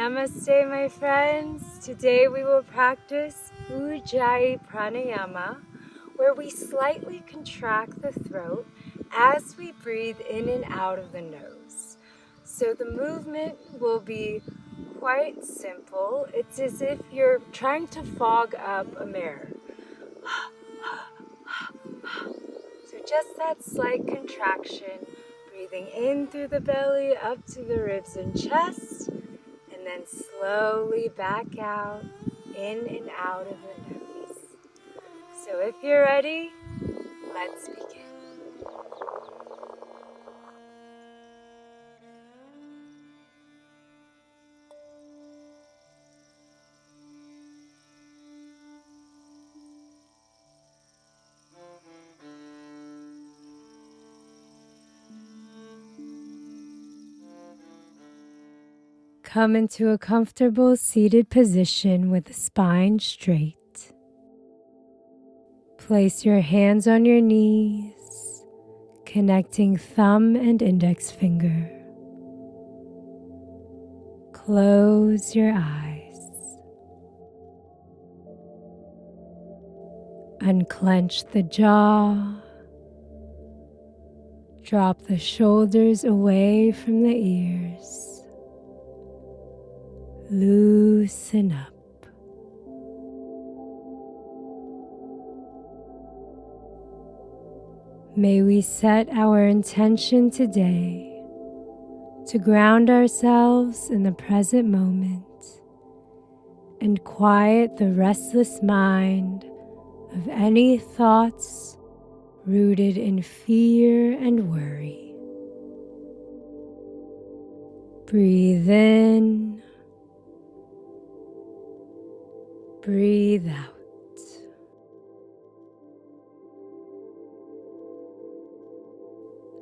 Namaste, my friends. Today we will practice Ujjayi Pranayama, where we slightly contract the throat as we breathe in and out of the nose. So the movement will be quite simple. It's as if you're trying to fog up a mirror. So just that slight contraction, breathing in through the belly, up to the ribs and chest, and then slowly back out, in and out of the nose. So if you're ready, let's begin. Come into a comfortable seated position with the spine straight. Place your hands on your knees, connecting thumb and index finger. Close your eyes. Unclench the jaw. Drop the shoulders away from the ears. Loosen up. May we set our intention today to ground ourselves in the present moment and quiet the restless mind of any thoughts rooted in fear and worry. Breathe in. Breathe out.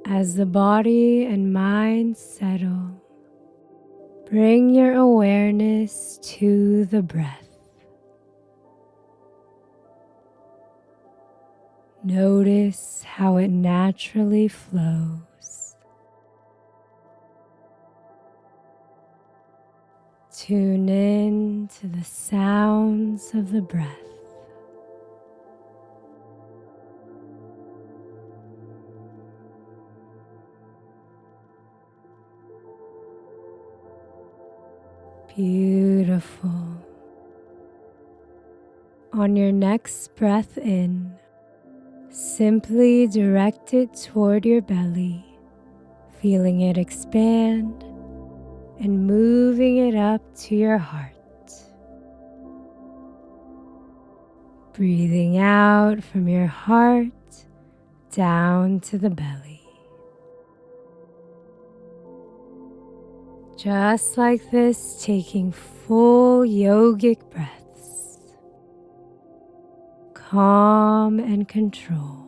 As the body and mind settle, bring your awareness to the breath. Notice how it naturally flows. Tune in to the sounds of the breath. Beautiful. On your next breath in, simply direct it toward your belly, feeling it expand and moving it up to your heart. Breathing out from your heart down to the belly. Just like this, taking full yogic breaths, calm and controlled.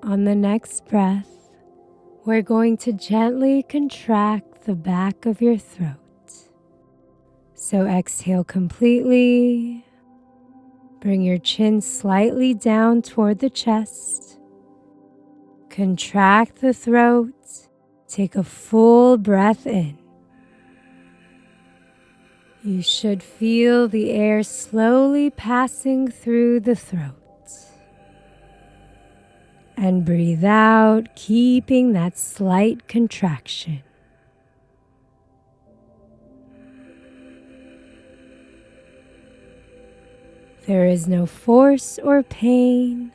On the next breath, we're going to gently contract the back of your throat. So exhale completely. Bring your chin slightly down toward the chest. Contract the throat. Take a full breath in. You should feel the air slowly passing through the throat. And breathe out, keeping that slight contraction. There is no force or pain.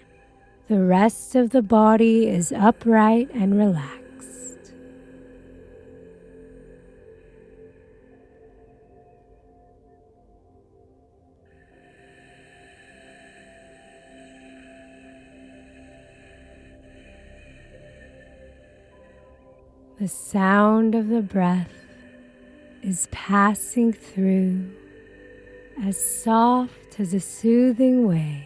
The rest of the body is upright and relaxed. The sound of the breath is passing through as soft as a soothing wave.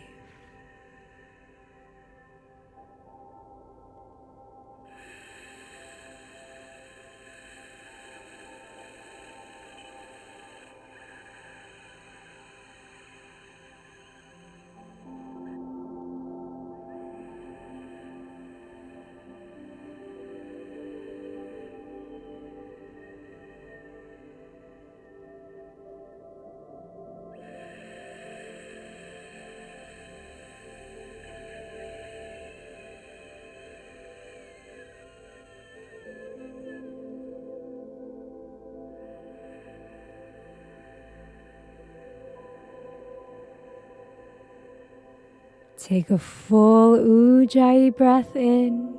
Take a full Ujjayi breath in.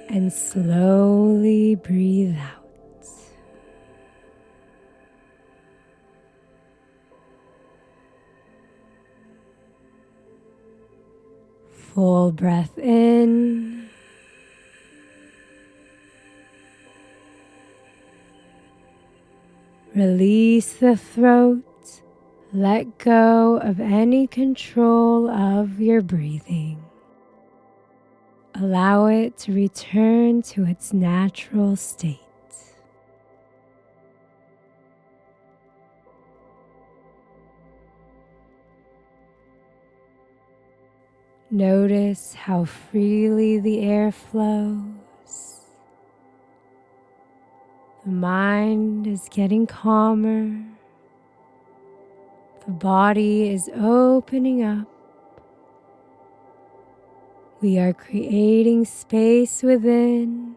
And slowly breathe out. Full breath in. Release the throat. Let go of any control of your breathing. Allow it to return to its natural state. Notice how freely the air flows. The mind is getting calmer. The body is opening up. We are creating space within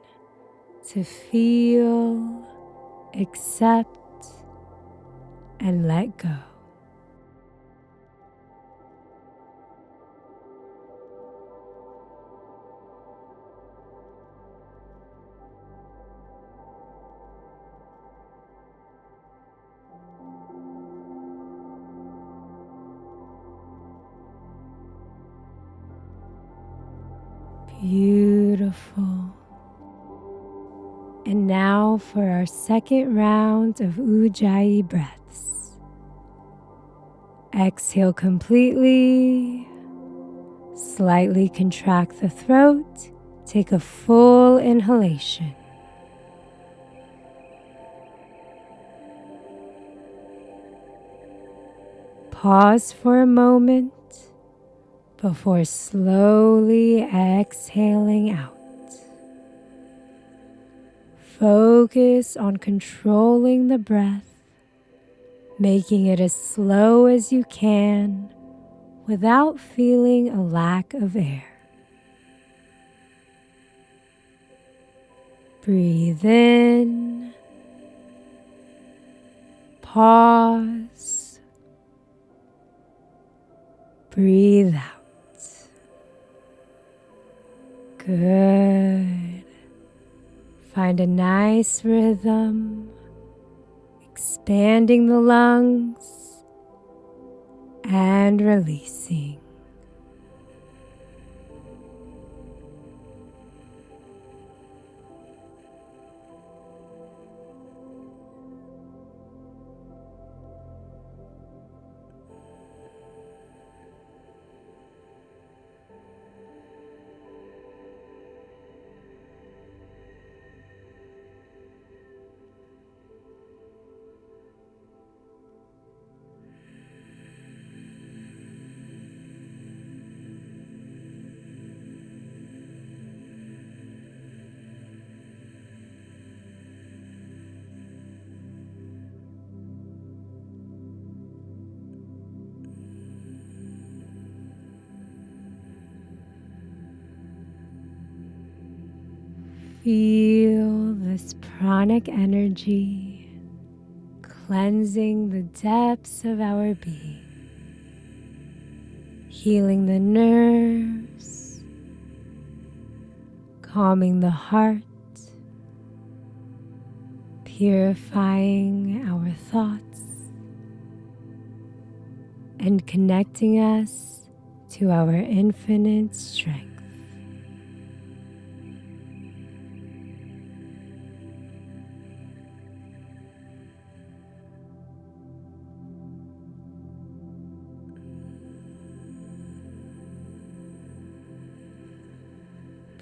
to feel, accept, and let go. Beautiful. And now for our second round of Ujjayi breaths. Exhale completely. Slightly contract the throat. Take a full inhalation. Pause for a moment before slowly exhaling out. Focus on controlling the breath, making it as slow as you can without feeling a lack of air. Breathe in, pause, breathe out. Good. Find a nice rhythm, expanding the lungs and releasing. Feel this pranic energy cleansing the depths of our being, healing the nerves, calming the heart, purifying our thoughts, and connecting us to our infinite strength.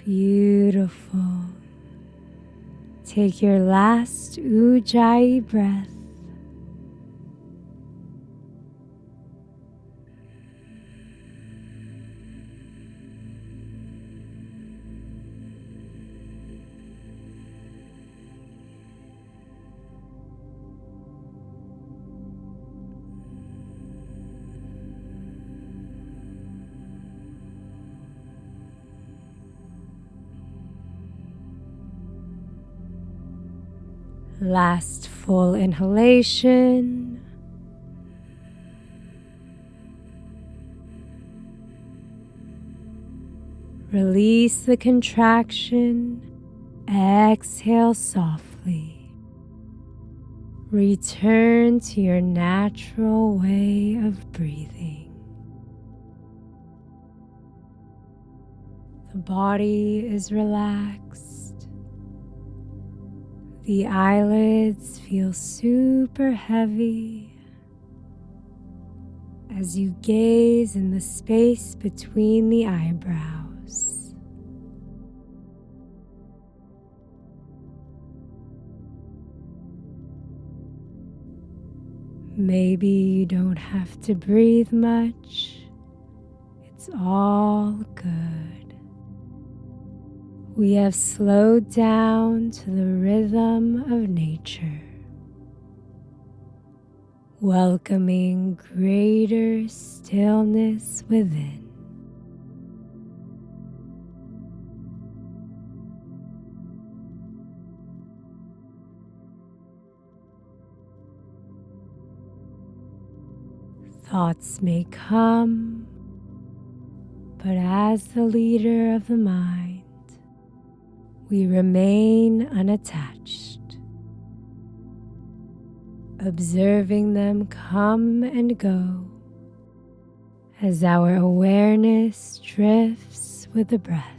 Beautiful. Take your last Ujjayi breath. Last full inhalation. Release the contraction. Exhale softly. Return to your natural way of breathing. The body is relaxed. The eyelids feel super heavy as you gaze in the space between the eyebrows. Maybe you don't have to breathe much. It's all good. We have slowed down to the rhythm of nature, welcoming greater stillness within. Thoughts may come, but as the leader of the mind, we remain unattached, observing them come and go as our awareness drifts with the breath.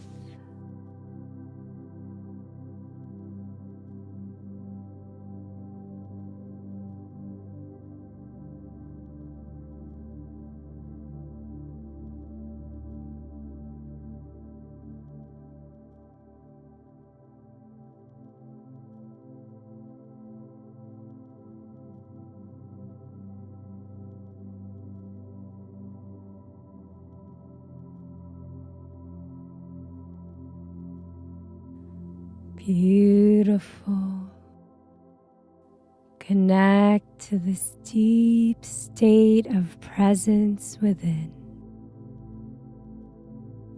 Beautiful. Connect to this deep state of presence within,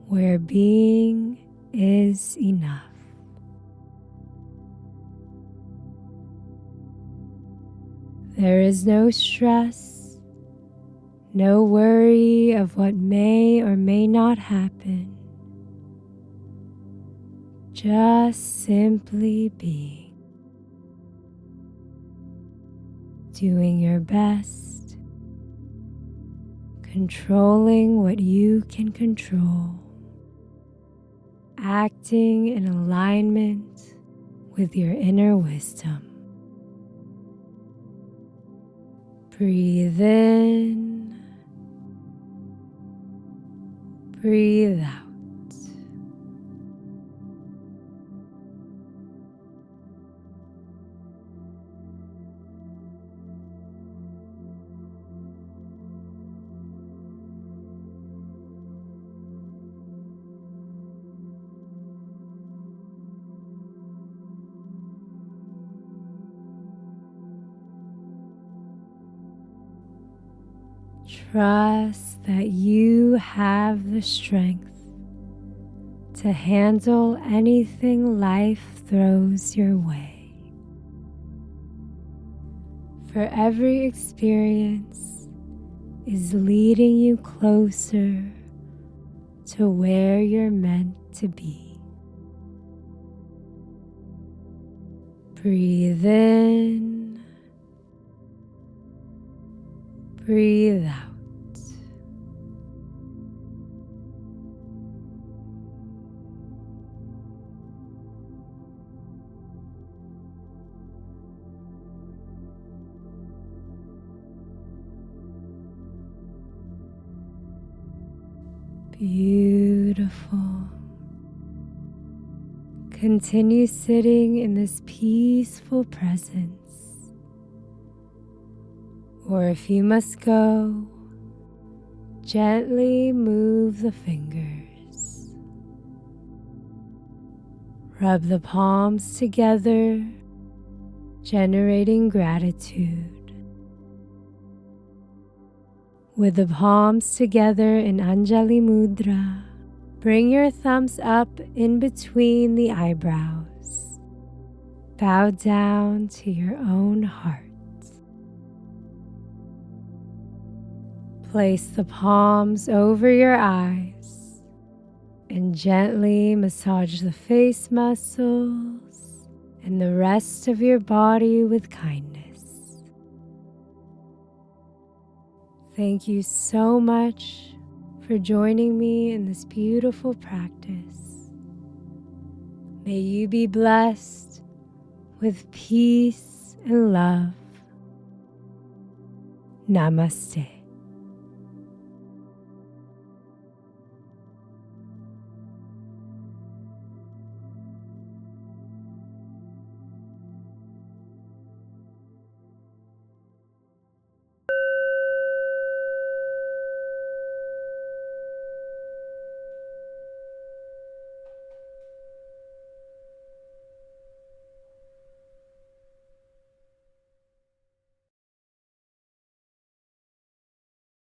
where being is enough. There is no stress, no worry of what may or may not happen. Just simply being, doing your best, controlling what you can control, acting in alignment with your inner wisdom. Breathe in, breathe out. Trust that you have the strength to handle anything life throws your way. For every experience is leading you closer to where you're meant to be. Breathe in, breathe out. Beautiful. Continue sitting in this peaceful presence. Or if you must go, gently move the fingers. Rub the palms together, generating gratitude. With the palms together in Anjali Mudra, bring your thumbs up in between the eyebrows. bow down to your own heart. Place the palms over your eyes and gently massage the face muscles and the rest of your body with kindness. Thank you so much for joining me in this beautiful practice. May you be blessed with peace and love. Namaste.